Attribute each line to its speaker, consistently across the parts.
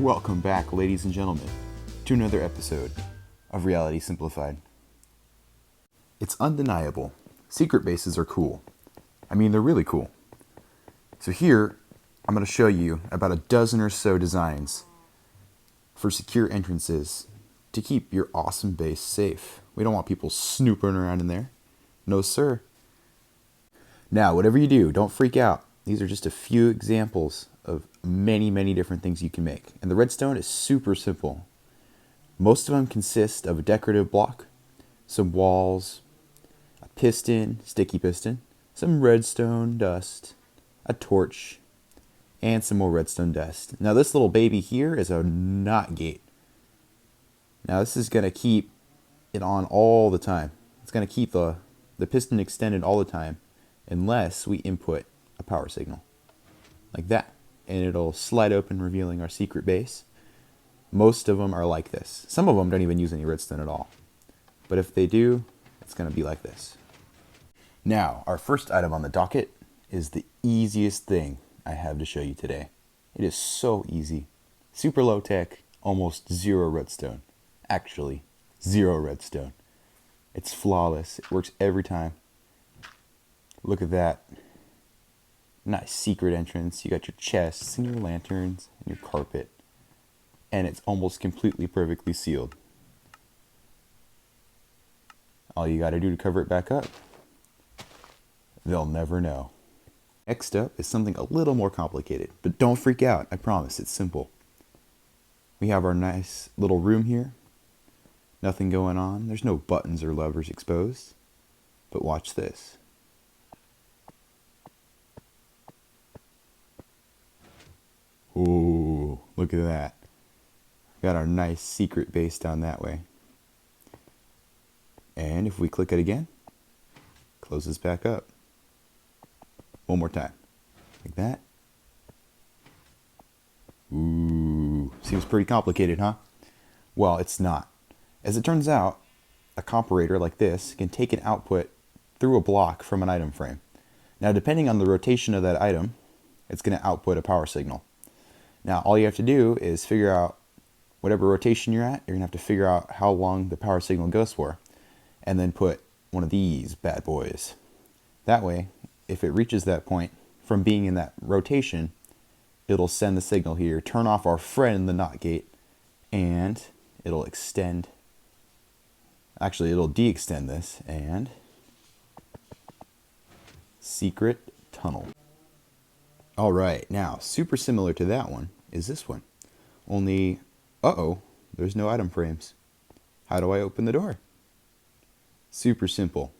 Speaker 1: Welcome back, ladies and gentlemen, to another episode of Reality Simplified. It's undeniable. Secret bases are cool. I mean, they're really cool. So here, I'm going to show you about a dozen or so designs for secure entrances to keep your awesome base safe. We don't want people snooping around in there. No, sir. Now, whatever you do, don't freak out. These are just a few examples of many, many different things you can make. And the redstone is super simple. Most of them consist of a decorative block, some walls, a piston, sticky piston, some redstone dust, a torch, and some more redstone dust. Now this little baby here is a NOT gate. Now this is going to keep it on all the time. It's going to keep the piston extended all the time unless we input a power signal like that, and it'll slide open, revealing our secret base. Most of them are like this. Some of them don't even use any redstone at all, but if they do, it's going to be like this. Now, our first item on the docket is the easiest thing I have to show you today. It is so easy. Super low tech, almost zero redstone. Actually, zero redstone. It's flawless. It works every time. Look at that. Nice secret entrance. You got your chests and your lanterns and your carpet. And it's almost completely perfectly sealed. All you got to do to cover it back up, they'll never know. Next up is something a little more complicated, but don't freak out. I promise, it's simple. We have our nice little room here. Nothing going on. There's no buttons or levers exposed. But watch this. Ooh, look at that. Got our nice secret base down that way. And if we click it again, closes back up. One more time. Like that. Ooh, seems pretty complicated, huh? Well, it's not. As it turns out, a comparator like this can take an output through a block from an item frame. Now, depending on the rotation of that item, it's going to output a power signal. Now, all you have to do is figure out whatever rotation you're at. You're going to have to figure out how long the power signal goes for, and then put one of these bad boys. That way, if it reaches that point from being in that rotation, it'll send the signal here, turn off our friend, the NOT gate, and it'll extend. Actually, it'll de-extend this, and secret tunnel. All right, now, super similar to that one is this one. Only, there's no item frames. How do I open the door? Super simple.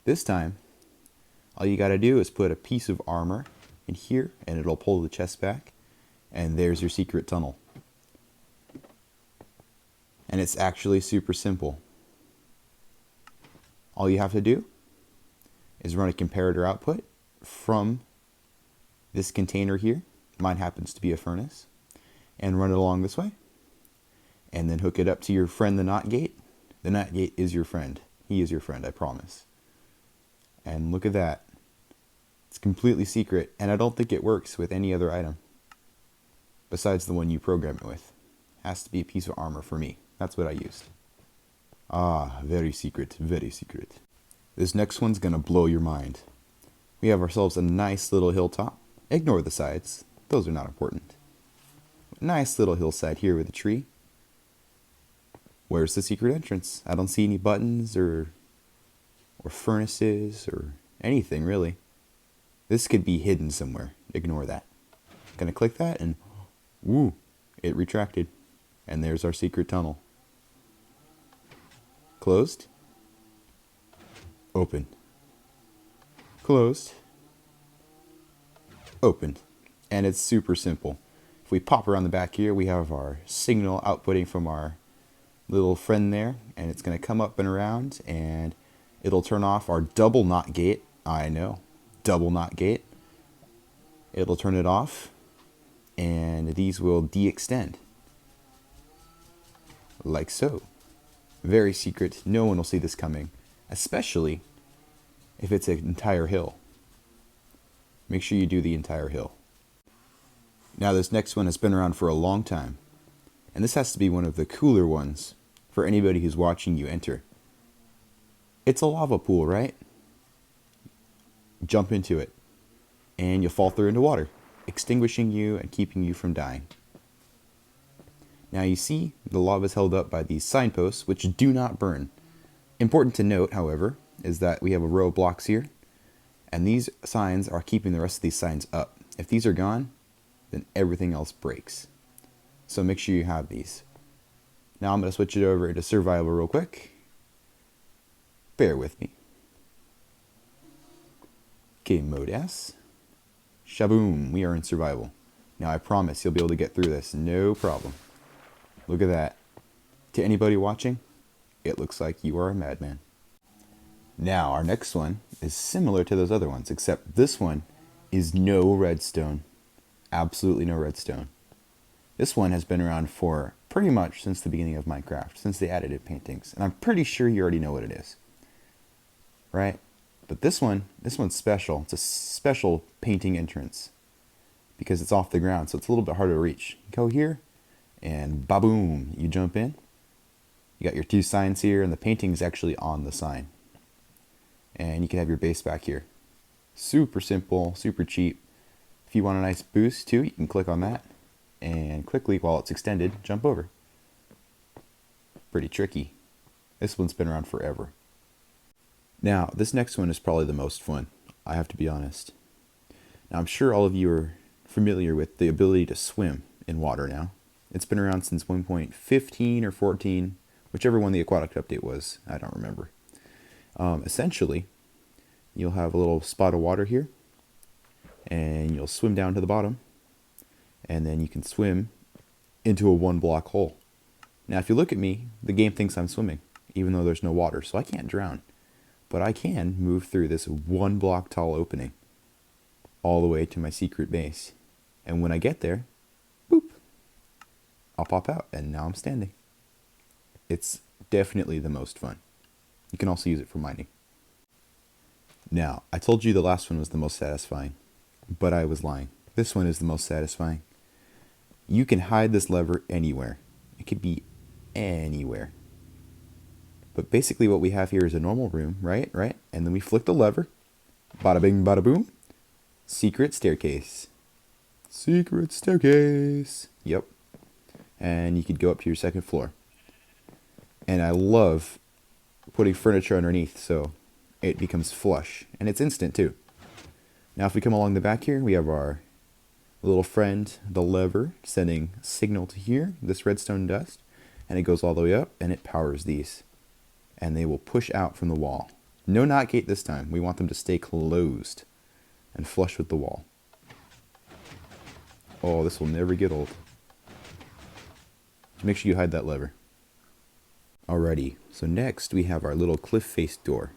Speaker 1: This time, all you gotta do is put a piece of armor in here, and it'll pull the chest back, and there's your secret tunnel. And it's actually super simple. All you have to do is run a comparator output from this container here. Mine happens to be a furnace. And run it along this way. And then hook it up to your friend, the NOT gate. The NOT gate is your friend. He is your friend, I promise. And look at that. It's completely secret, and I don't think it works with any other item besides the one you program it with. Has to be a piece of armor for me. That's what I used. Ah, very secret, very secret. This next one's gonna blow your mind. We have ourselves a nice little hilltop. Ignore the sides. Those are not important. Nice little hillside here with a tree. Where's the secret entrance? I don't see any buttons or furnaces or anything really. This could be hidden somewhere. Ignore that. Gonna click that and woo, it retracted. And there's our secret tunnel. Closed. Open. Closed. Opened. And it's super simple. If we pop around the back here, we have our signal outputting from our little friend there, and it's going to come up and around, and it'll turn off our double NOT gate. I know, double NOT gate. It'll turn it off, and these will de-extend. Like so. Very secret. No one will see this coming, especially if it's an entire hill. Make sure you do the entire hill. Now this next one has been around for a long time, and this has to be one of the cooler ones for anybody who's watching you enter. It's a lava pool, right? Jump into it, and you'll fall through into water, extinguishing you and keeping you from dying. Now you see the lava is held up by these signposts, which do not burn. Important to note, however, is that we have a row of blocks here, and these signs are keeping the rest of these signs up. If these are gone, then everything else breaks. So make sure you have these. Now I'm going to switch it over to survival real quick. Bear with me. Game mode S. Shaboom, we are in survival. Now I promise you'll be able to get through this, no problem. Look at that. To anybody watching, it looks like you are a madman. Now our next one is similar to those other ones, except this one is no redstone. Absolutely no redstone. This one has been around for pretty much since the beginning of Minecraft, since they added it paintings, and I'm pretty sure you already know what it is. Right? But this one's special. It's a special painting entrance because it's off the ground, so it's a little bit harder to reach. You go here, and ba-boom, you jump in. You got your two signs here, and the painting's actually on the sign. And you can have your base back here. Super simple, super cheap. If you want a nice boost too, you can click on that, and quickly, while it's extended, jump over. Pretty tricky. This one's been around forever. Now, this next one is probably the most fun, I have to be honest. Now, I'm sure all of you are familiar with the ability to swim in water now. It's been around since 1.15 or 14, whichever one the aquatic update was, I don't remember. Essentially, you'll have a little spot of water here, and you'll swim down to the bottom, and then you can swim into a 1-block hole. Now, if you look at me, the game thinks I'm swimming, even though there's no water, so I can't drown. But I can move through this 1-block tall opening all the way to my secret base. And when I get there, boop, I'll pop out, and now I'm standing. It's definitely the most fun. You can also use it for mining. Now, I told you the last one was the most satisfying, but I was lying. This one is the most satisfying. You can hide this lever anywhere. It could be anywhere. But basically what we have here is a normal room, right? And then we flick the lever. Bada bing, bada boom. Secret staircase. Secret staircase. Yep. And you could go up to your second floor. And I love putting furniture underneath so it becomes flush. And it's instant too. Now if we come along the back here, we have our little friend, the lever, sending signal to here, this redstone dust. And it goes all the way up and it powers these. And they will push out from the wall. No knot gate this time. We want them to stay closed and flush with the wall. Oh, this will never get old. Make sure you hide that lever. Alrighty, so next we have our little cliff face door.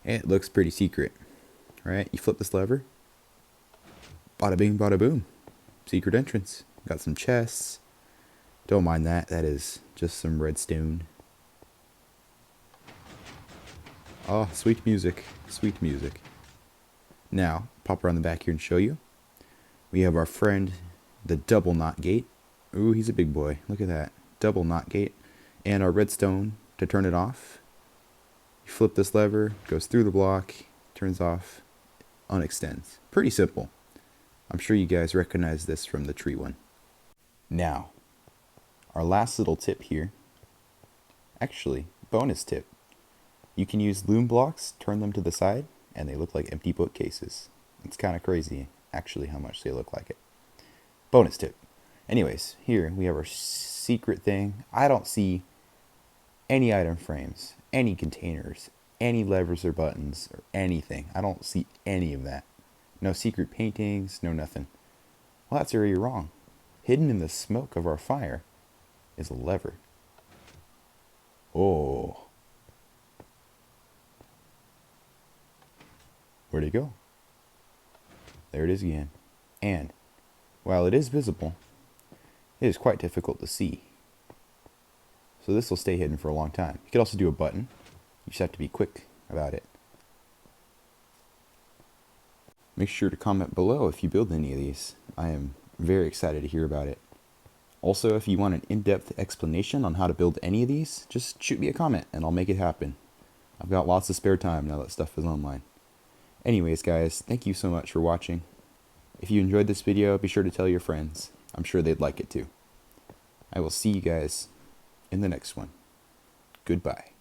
Speaker 1: It looks pretty secret, right? You flip this lever. Bada bing, bada boom. Secret entrance. Got some chests. Don't mind that. That is just some redstone. Oh, sweet music. Sweet music. Now, pop around the back here and show you. We have our friend, the double knot gate. Ooh, he's a big boy. Look at that. Double knot gate. And our redstone to turn it off. You flip this lever, goes through the block, turns off, unextends. Pretty simple. I'm sure you guys recognize this from the tree one. Now, our last little tip here. Actually, bonus tip. You can use loom blocks, turn them to the side, and they look like empty bookcases. It's kind of crazy, actually, how much they look like it. Bonus tip. Anyways, here we have our secret thing. I don't see any item frames, any containers, any levers or buttons, or anything. I don't see any of that. No secret paintings, no nothing. Well, that's where you're wrong. Hidden in the smoke of our fire is a lever. Oh. Where'd it go? There it is again. And, while it is visible, it is quite difficult to see. So this will stay hidden for a long time. You could also do a button. You just have to be quick about it. Make sure to comment below if you build any of these. I am Very excited to hear about it. Also, if you want an in-depth explanation on how to build any of these, just shoot me a comment and I'll make it happen. I've got lots of spare time now that stuff is online. Anyways, guys, thank you so much for watching. If you enjoyed this video, be sure to tell your friends. I'm sure they'd like it too. I will see you guys in the next one. Goodbye.